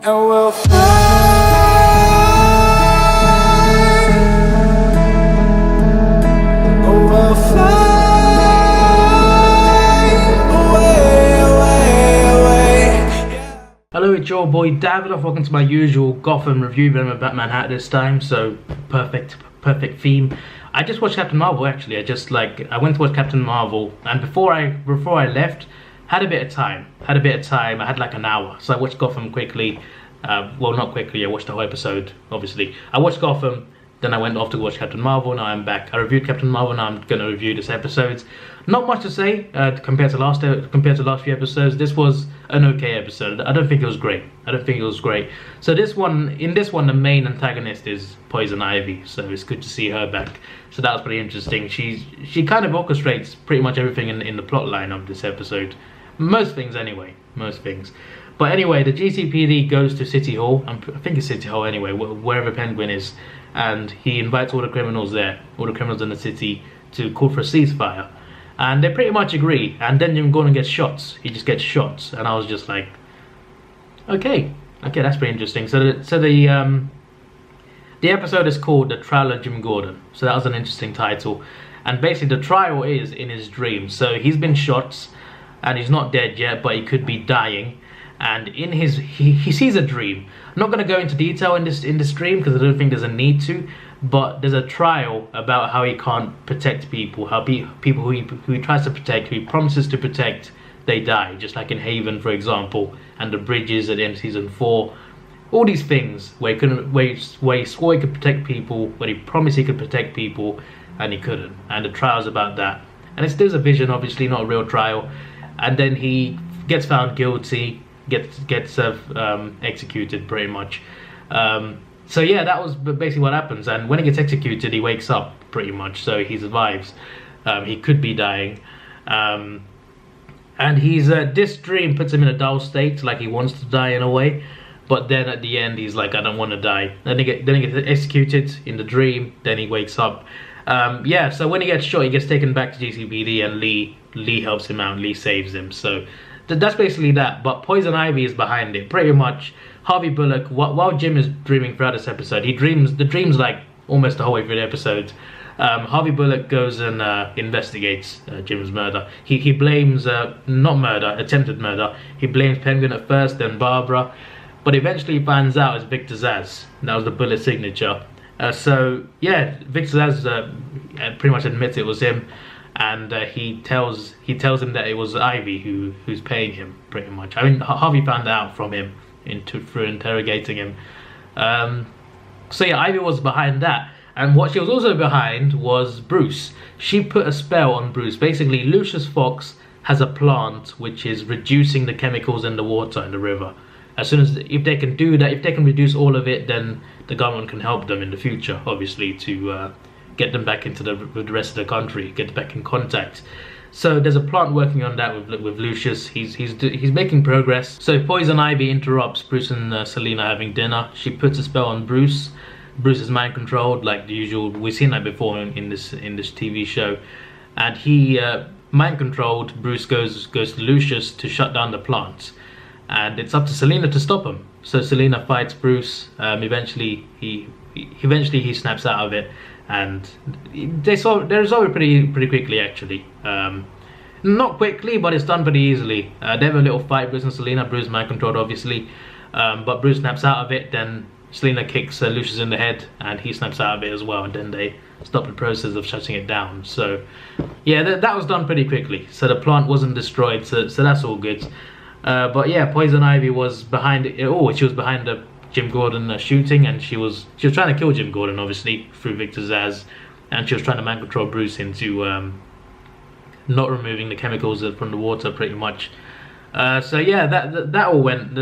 and we'll fly away. Hello, it's your boy Davidoff. Welcome to my usual Gotham review, but I'm a Batman hat this time, so perfect theme. I just watched Captain Marvel actually. I went to watch Captain Marvel, and before I left, had a bit of time. I had like an hour, so I watched Gotham quickly. Well, not quickly. I watched the whole episode. Obviously, I watched Gotham. Then I went off to watch Captain Marvel. Now I'm back. I reviewed Captain Marvel. Now I'm gonna review this episode. Not much to say compared to last few episodes. This was an okay episode. I don't think it was great. So in this one, the main antagonist is Poison Ivy. So it's good to see her back. So that was pretty interesting. She kind of orchestrates pretty much everything in the plot line of this episode. Most things anyway. But anyway, the GCPD goes to City Hall. I think it's City Hall anyway, wherever Penguin is. And he invites all the criminals there, all the criminals in the city, to call for a ceasefire. And they pretty much agree. And then Jim Gordon gets shots. He just gets shots. And I was just like, okay, that's pretty interesting. So the episode is called The Trial of Jim Gordon. So that was an interesting title. And basically the trial is in his dream. So he's been shot and he's not dead yet, but he could be dying. And in he sees a dream. I'm not going to go into detail in this dream because I don't think there's a need to. But there's a trial about how he can't protect people, how people who he tries to protect, who he promises to protect, they die. Just like in Haven, for example, and the bridges at the end of season 4. All these things where he swore he could protect people, where he promised he could protect people, and he couldn't. And the trial's about that. And it's still a vision, obviously, not a real trial. And then he gets found guilty. Gets executed pretty much. So yeah, that was basically what happens. And when he gets executed, he wakes up pretty much. So he survives. He could be dying. And this dream puts him in a dull state, like he wants to die in a way. But then at the end, he's like, I don't want to die. Then he gets executed in the dream. Then he wakes up. Yeah. So when he gets shot, he gets taken back to GCPD, and Lee helps him out. Lee saves him. So that's basically that. But Poison Ivy is behind it pretty much. Harvey Bullock, while Jim is dreaming throughout this episode, the dream's like almost the whole way through the episode. Harvey Bullock goes and investigates Jim's murder. He blames not murder, attempted murder. He blames Penguin at first, then Barbara, but eventually finds out it's Victor Zsasz. That was the bullet signature. So yeah, Victor Zsasz pretty much admits it was him. And he tells him that it was Ivy who's paying him pretty much. I mean, Harvey found out from him through interrogating him. So yeah, Ivy was behind that. And what she was also behind was Bruce. She put a spell on Bruce. Basically, Lucius Fox has a plant which is reducing the chemicals in the water in the river. If they can do that, if they can reduce all of it, then the government can help them in the future, obviously, to get them back into with the rest of the country, get back in contact. So there's a plant working on that with Lucius. He's making progress. So Poison Ivy interrupts Bruce and Selina having dinner. She puts a spell on Bruce. Bruce is mind controlled, like the usual. We've seen that before in this TV show. And he mind controlled. Bruce goes to Lucius to shut down the plant, and it's up to Selina to stop him. So Selina fights Bruce. Eventually he snaps out of it. And they resolve it pretty quickly, actually. Not quickly, but it's done pretty easily. They have a little fight, Bruce and Selina. Bruce mind controlled, obviously, but Bruce snaps out of it. Then Selina kicks Lucius in the head, and he snaps out of it as well. And then they stop the process of shutting it down. So yeah, that was done pretty quickly. So the plant wasn't destroyed. So that's all good. But yeah, Poison Ivy was behind it. Oh, she was behind the Jim Gordon shooting, and she was trying to kill Jim Gordon, obviously, through Victor Zsasz, and she was trying to mind control Bruce into not removing the chemicals from the water, pretty much. So yeah, that all went.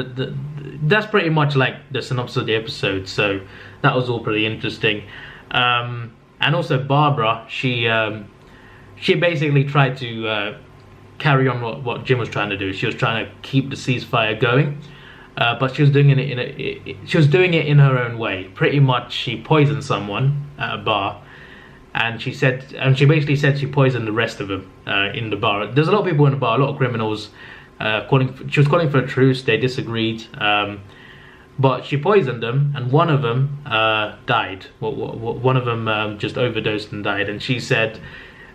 That's pretty much like the synopsis of the episode. So that was all pretty interesting. And also Barbara, she basically tried to carry on what Jim was trying to do. She was trying to keep the ceasefire going. But she was doing it in her own way. Pretty much, she poisoned someone at a bar, and she basically said she poisoned the rest of them in the bar. There's a lot of people in the bar, a lot of criminals. She was calling for a truce. They disagreed. but she poisoned them, and one of them died. One of them just overdosed and died. And she said,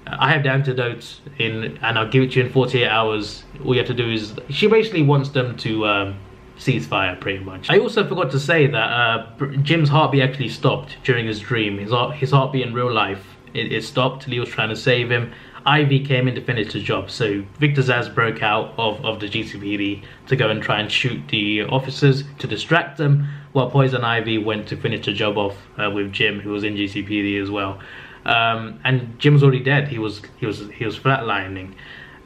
I have the antidote and I'll give it to you in 48 hours. All you have to do is, she basically wants them to ceasefire, pretty much. I also forgot to say that Jim's heartbeat actually stopped during his dream. His heartbeat in real life, it stopped. Lee was trying to save him. Ivy came in to finish the job. So Victor Zsasz broke out of the GCPD to go and try and shoot the officers to distract them, while Poison Ivy went to finish the job off with Jim, who was in GCPD as well. And Jim was already dead. He was flatlining.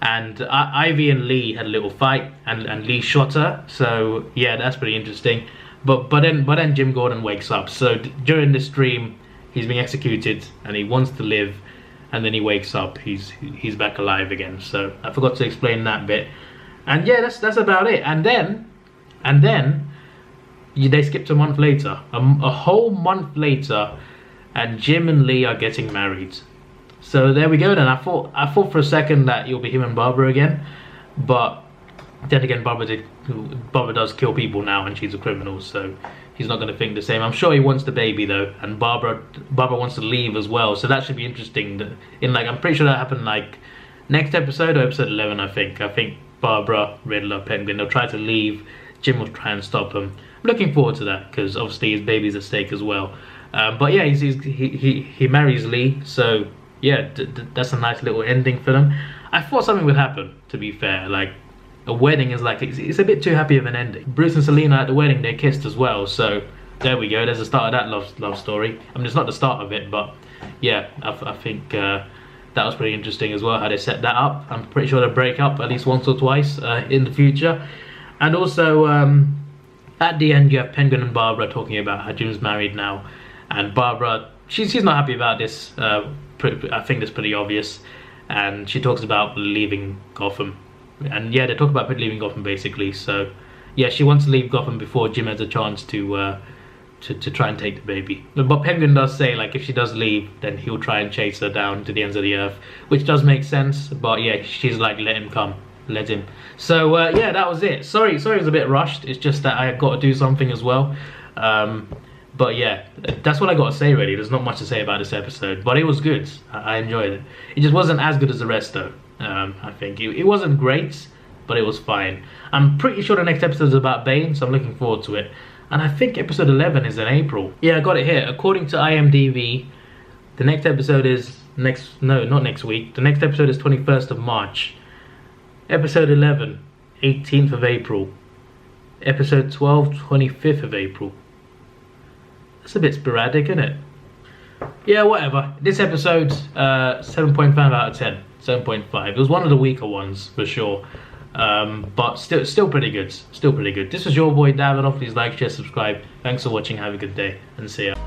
And Ivy and Lee had a little fight, and Lee shot her. So yeah, that's pretty interesting. But then Jim Gordon wakes up. So during this dream, he's being executed, and he wants to live. And then he wakes up. He's back alive again. So I forgot to explain that bit. And yeah, that's about it. And then they skipped a month later, a whole month later, and Jim and Lee are getting married. So there we go. Then I thought for a second that it'll be him and Barbara again, but then again, Barbara does kill people now, and she's a criminal, so he's not going to think the same. I'm sure he wants the baby though, and Barbara wants to leave as well, so that should be interesting. I'm pretty sure that happened like next episode or episode 11, I think. Barbara, Riddler, Penguin, they'll try to leave. Jim will try and stop them. I'm looking forward to that because obviously his baby's at stake as well. But yeah, he marries Lee, so yeah, that's a nice little ending for them. I thought something would happen, to be fair. Like, a wedding is like, it's a bit too happy of an ending. Bruce and Selina at the wedding, they kissed as well, so there we go. There's the start of that love story. I mean, it's not the start of it, but yeah, I think that was pretty interesting as well, how they set that up. I'm pretty sure they'll break up at least once or twice in the future. And also, at the end, you have Penguin and Barbara talking about how Jim's married now, and Barbara, she's not happy about this. I think that's pretty obvious, and she talks about leaving Gotham. And yeah, they talk about leaving Gotham basically. So yeah, she wants to leave Gotham before Jim has a chance to try and take the baby. But Penguin does say, like, if she does leave, then he'll try and chase her down to the ends of the earth, which does make sense. But yeah, she's like, let him come, let him. So yeah, that was it. Sorry it was a bit rushed. It's just that I got to do something as well. But yeah, that's what I got to say really. There's not much to say about this episode, but it was good. I enjoyed it. It just wasn't as good as the rest though. I think it wasn't great, but it was fine. I'm pretty sure the next episode is about Bane, so I'm looking forward to it. And I think episode 11 is in April. Yeah, I got it here. According to IMDb, the next episode is not next week. The next episode is 21st of March. Episode 11, 18th of April. Episode 12, 25th of April. That's a bit sporadic, isn't it? Yeah, whatever. This episode, 7.5 out of 10. 7.5. It was one of the weaker ones for sure, but still pretty good. Still pretty good. This was your boy Davidoff. Please like, share, subscribe. Thanks for watching. Have a good day, and see ya.